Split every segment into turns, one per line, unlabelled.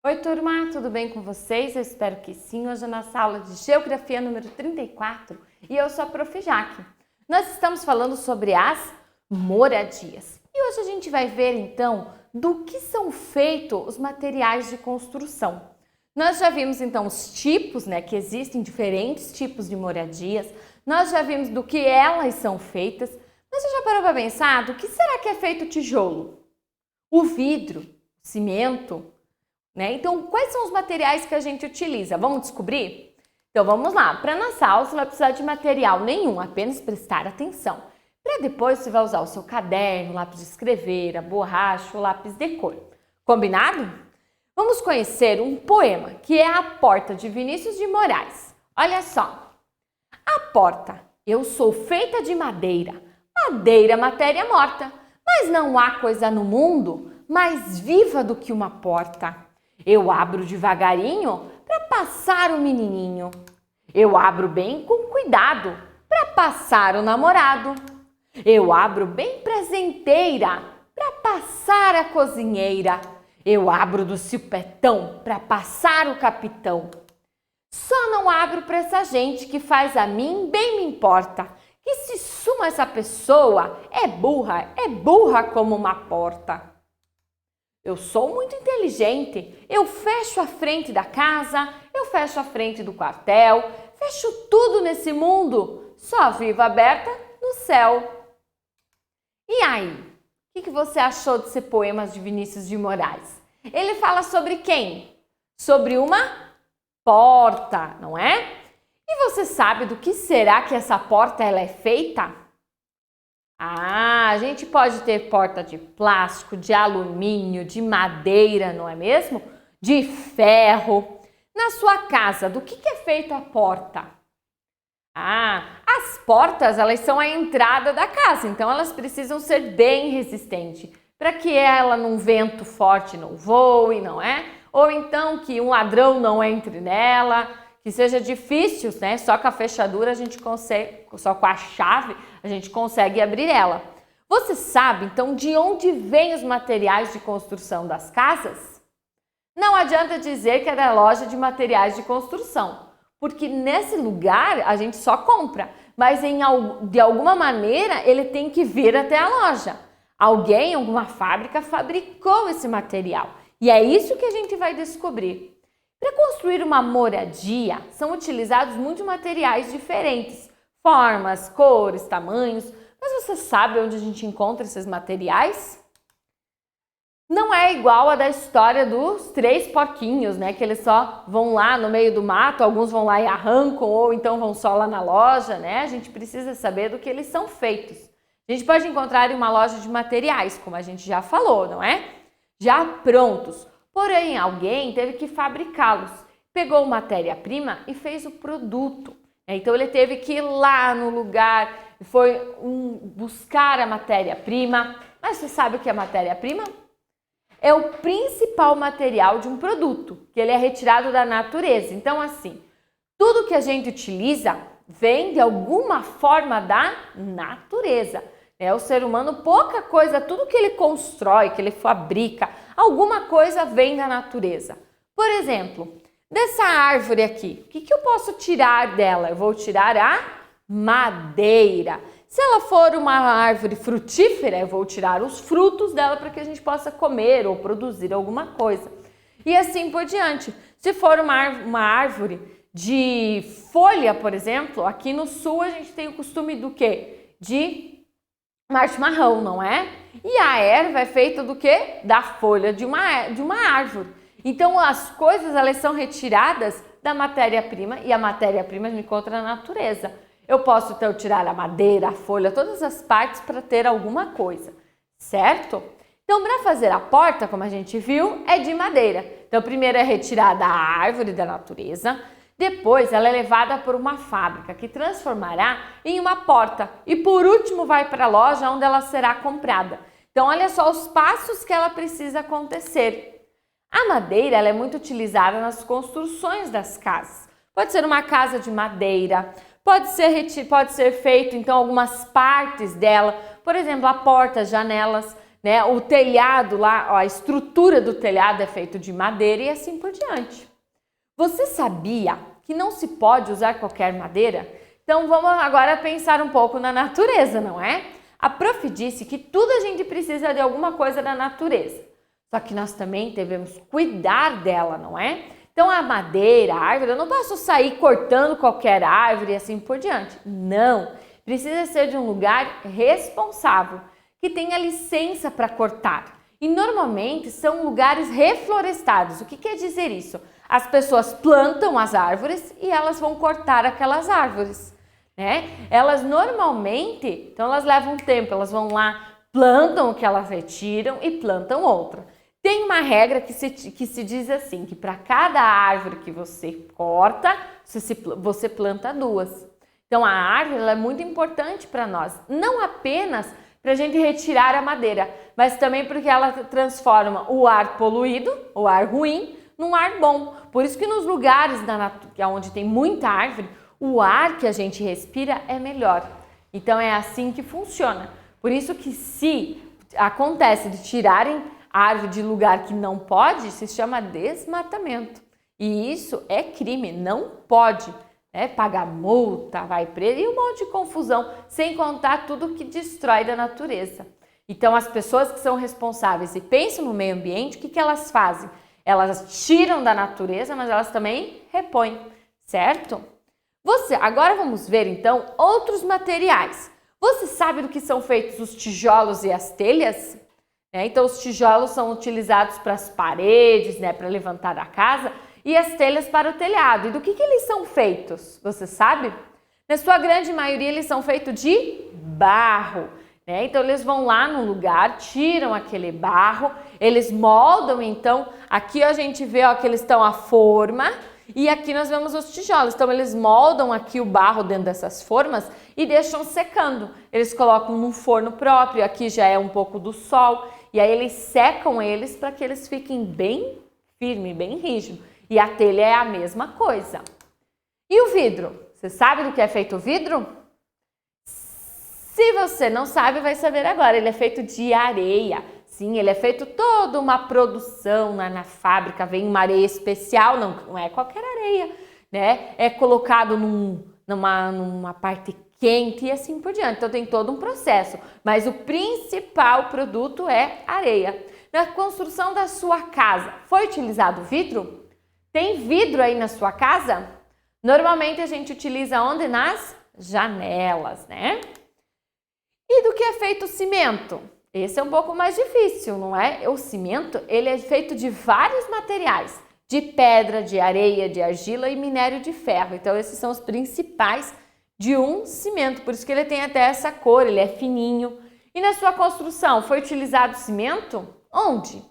Oi, turma, tudo bem com vocês? Eu espero que sim. Hoje é a nossa aula de Geografia número 34 e eu sou a Prof. Jaque. Nós estamos falando sobre as moradias. E hoje a gente vai ver, então, do que são feitos os materiais de construção. Nós já vimos, então, os tipos, que existem diferentes tipos de moradias. Nós já vimos do que elas são feitas. Mas você já parou para pensar do que será que é feito o tijolo? O vidro, o cimento? Então, quais são os materiais que a gente utiliza? Vamos descobrir? Então, vamos lá. Para nossa aula, você não vai precisar de material nenhum, apenas prestar atenção. Para depois, você vai usar o seu caderno, lápis de escrever, a borracha, o lápis de cor. Combinado? Vamos conhecer um poema, que é A Porta, de Vinícius de Moraes. Olha só. A porta, eu sou feita de madeira, madeira, matéria morta, mas não há coisa no mundo mais viva do que uma porta. Eu abro devagarinho para passar o menininho. Eu abro bem com cuidado para passar o namorado. Eu abro bem presenteira para passar a cozinheira. Eu abro do supetão para passar o capitão. Só não abro para essa gente que faz a mim bem me importa. Que se suma essa pessoa é burra como uma porta. Eu sou muito inteligente, eu fecho a frente da casa, eu fecho a frente do quartel, fecho tudo nesse mundo, só vivo aberta no céu. E aí, o que você achou desse poema de Vinícius de Moraes? Ele fala sobre quem? Sobre uma porta, não é? E você sabe do que será que essa porta ela é feita? A gente pode ter porta de plástico, de alumínio, de madeira, não é mesmo? De ferro. Na sua casa, do que é feita a porta? As portas, elas são a entrada da casa, então elas precisam ser bem resistentes, para que ela num vento forte não voe, não é? Ou então que um ladrão não entre nela, que seja difícil, Só com a fechadura a gente consegue, só com a chave a gente consegue abrir ela. Você sabe, então, de onde vêm os materiais de construção das casas? Não adianta dizer que é da loja de materiais de construção, porque nesse lugar a gente só compra, mas de alguma maneira ele tem que vir até a loja. Alguém, alguma fábrica, fabricou esse material. E é isso que a gente vai descobrir. Para construir uma moradia, são utilizados muitos materiais diferentes, formas, cores, tamanhos. Mas você sabe onde a gente encontra esses materiais? Não é igual a da história dos 3 porquinhos, que eles só vão lá no meio do mato, alguns vão lá e arrancam, ou então vão só lá na loja, A gente precisa saber do que eles são feitos. A gente pode encontrar em uma loja de materiais, como a gente já falou, não é? Já prontos. Porém, alguém teve que fabricá-los. Pegou matéria-prima e fez o produto. Então, ele teve que ir lá no lugar, foi buscar a matéria-prima. Mas você sabe o que é matéria-prima? É o principal material de um produto, que ele é retirado da natureza. Então, assim, tudo que a gente utiliza vem de alguma forma da natureza. O ser humano, pouca coisa, tudo que ele constrói, que ele fabrica, alguma coisa vem da natureza. Por exemplo, dessa árvore aqui, o que eu posso tirar dela? Eu vou tirar a madeira. Se ela for uma árvore frutífera, eu vou tirar os frutos dela para que a gente possa comer ou produzir alguma coisa. E assim por diante. Se for uma árvore de folha, por exemplo, aqui no sul a gente tem o costume do quê? De marshmallow, não é? E a erva é feita do quê? Da folha de uma árvore. Então, as coisas, elas são retiradas da matéria-prima e a matéria-prima a gente encontra na natureza. Eu posso, então, tirar a madeira, a folha, todas as partes para ter alguma coisa, certo? Então, para fazer a porta, como a gente viu, é de madeira. Então, primeiro é retirada a árvore da natureza. Depois, ela é levada por uma fábrica que transformará em uma porta e, por último, vai para a loja onde ela será comprada. Então, olha só os passos que ela precisa acontecer. A madeira ela é muito utilizada nas construções das casas. Pode ser uma casa de madeira, pode ser feito, então, algumas partes dela, por exemplo, a porta, janelas. né? O telhado lá, ó, a estrutura do telhado é feito de madeira e assim por diante. Você sabia que não se pode usar qualquer madeira? Então vamos agora pensar um pouco na natureza, não é? A prof disse que tudo a gente precisa de alguma coisa da natureza. Só que nós também devemos cuidar dela, não é? Então a madeira, a árvore, eu não posso sair cortando qualquer árvore e assim por diante. Não, precisa ser de um lugar responsável, que tenha licença para cortar. E normalmente são lugares reflorestados. O que quer dizer isso? As pessoas plantam as árvores e elas vão cortar aquelas árvores, né? Elas normalmente, então elas levam tempo, elas vão lá, plantam o que elas retiram e plantam outra. Tem uma regra que se diz assim, que para cada árvore que você corta, você planta duas. Então a árvore ela é muito importante para nós, não apenas para a gente retirar a madeira, mas também porque ela transforma o ar poluído, o ar ruim, num ar bom. Por isso que nos lugares onde tem muita árvore, o ar que a gente respira é melhor. Então é assim que funciona. Por isso que se acontece de tirarem árvore de lugar que não pode, se chama desmatamento. E isso é crime, não pode. Pagar multa, vai preso e um monte de confusão, sem contar tudo que destrói da natureza. Então as pessoas que são responsáveis e pensam no meio ambiente, o que elas fazem? Elas tiram da natureza, mas elas também repõem, certo? Agora vamos ver então outros materiais. Você sabe do que são feitos os tijolos e as telhas? Então os tijolos são utilizados para as paredes, para levantar a casa, e as telhas para o telhado. E do que eles são feitos? Você sabe? Na sua grande maioria eles são feitos de barro. Então eles vão lá no lugar, tiram aquele barro, eles moldam, então aqui a gente vê que eles estão a forma e aqui nós vemos os tijolos. Então eles moldam aqui o barro dentro dessas formas e deixam secando. Eles colocam num forno próprio, aqui já é um pouco do sol, e aí eles secam eles para que eles fiquem bem firmes, bem rígidos. E a telha é a mesma coisa. E o vidro? Você sabe do que é feito o vidro? Se você não sabe, vai saber agora. Ele é feito de areia. Sim, ele é feito toda uma produção na fábrica. Vem uma areia especial, não é qualquer areia, né? É colocado numa parte quente e assim por diante. Então tem todo um processo. Mas o principal produto é areia. Na construção da sua casa, foi utilizado vidro? Tem vidro aí na sua casa? Normalmente a gente utiliza onde? Nas janelas, né? E do que é feito o cimento? Esse é um pouco mais difícil, não é? O cimento, ele é feito de vários materiais, de pedra, de areia, de argila e minério de ferro. Então esses são os principais de um cimento, por isso que ele tem até essa cor, ele é fininho. E na sua construção, foi utilizado cimento? Onde?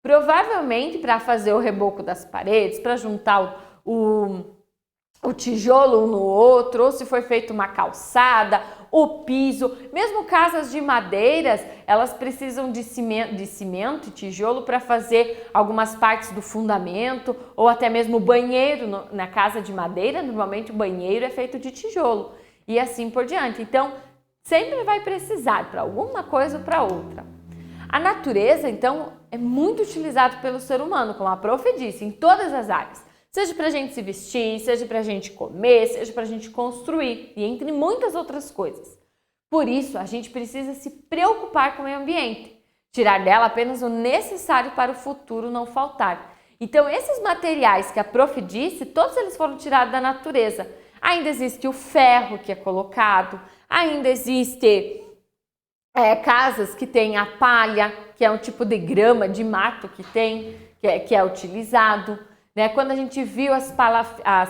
Provavelmente para fazer o reboco das paredes, para juntar o tijolo um no outro, ou se foi feita uma calçada, o piso. Mesmo casas de madeiras, elas precisam de cimento e tijolo para fazer algumas partes do fundamento, ou até mesmo o banheiro na casa de madeira, normalmente o banheiro é feito de tijolo e assim por diante. Então, sempre vai precisar para alguma coisa ou para outra. A natureza, então, é muito utilizada pelo ser humano, como a prof disse, em todas as áreas. Seja para a gente se vestir, seja para a gente comer, seja para a gente construir e entre muitas outras coisas. Por isso, a gente precisa se preocupar com o meio ambiente, tirar dela apenas o necessário para o futuro não faltar. Então, esses materiais que a prof disse, todos eles foram tirados da natureza. Ainda existe o ferro que é colocado, ainda existe casas que tem a palha, que é um tipo de grama, de mato que é utilizado. Quando a gente viu as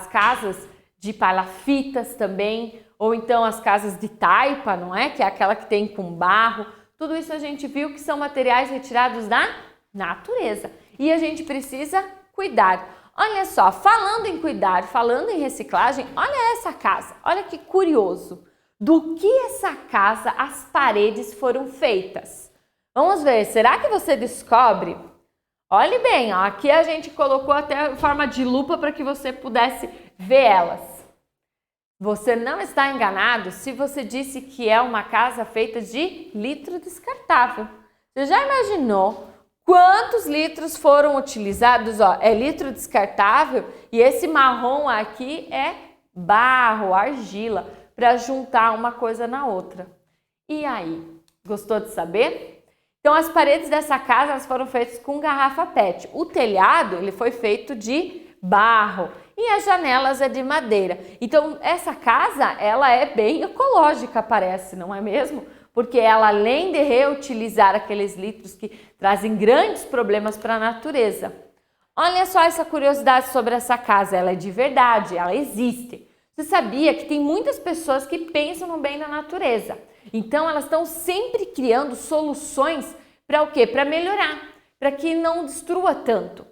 casas de palafitas também, ou então as casas de taipa, não é? Que é aquela que tem com barro. Tudo isso a gente viu que são materiais retirados da natureza. E a gente precisa cuidar. Olha só, falando em cuidar, falando em reciclagem, olha essa casa. Olha que curioso. Do que essa casa, as paredes foram feitas? Vamos ver, será que você descobre? Olhe bem, aqui a gente colocou até em forma de lupa para que você pudesse ver elas. Você não está enganado se você disse que é uma casa feita de litro descartável. Você já imaginou quantos litros foram utilizados? Ó, é litro descartável e esse marrom aqui é barro, argila, para juntar uma coisa na outra. E aí, gostou de saber? Então as paredes dessa casa elas foram feitas com garrafa PET. O telhado ele foi feito de barro e as janelas é de madeira. Então essa casa ela é bem ecológica, parece, não é mesmo? Porque ela, além de reutilizar aqueles litros que trazem grandes problemas para a natureza. Olha só essa curiosidade sobre essa casa, ela é de verdade, ela existe. Você sabia que tem muitas pessoas que pensam no bem da natureza? Então elas estão sempre criando soluções para o quê? Para melhorar, para que não destrua tanto.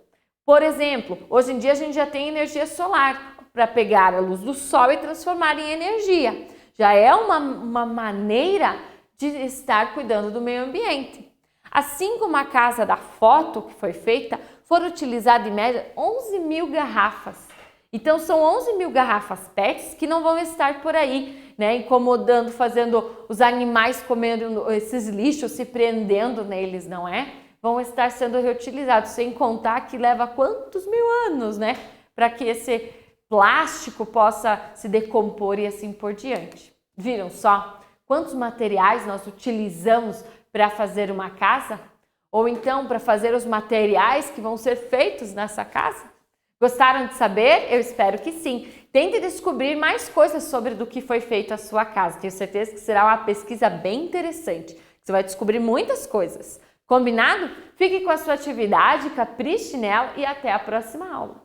Por exemplo, hoje em dia a gente já tem energia solar para pegar a luz do sol e transformar em energia. Já é uma maneira de estar cuidando do meio ambiente. Assim como a casa da foto que foi feita, foram utilizadas em média 11 mil garrafas. Então são 11 mil garrafas PETs que não vão estar por aí, né, incomodando, fazendo os animais comendo esses lixos, se prendendo neles, não é? Vão estar sendo reutilizados, sem contar que leva quantos mil anos, né, para que esse plástico possa se decompor e assim por diante. Viram só quantos materiais nós utilizamos para fazer uma casa? Ou então para fazer os materiais que vão ser feitos nessa casa? Gostaram de saber? Eu espero que sim. Tente descobrir mais coisas sobre do que foi feito a sua casa. Tenho certeza que será uma pesquisa bem interessante. Você vai descobrir muitas coisas. Combinado? Fique com a sua atividade, capriche nela e até a próxima aula.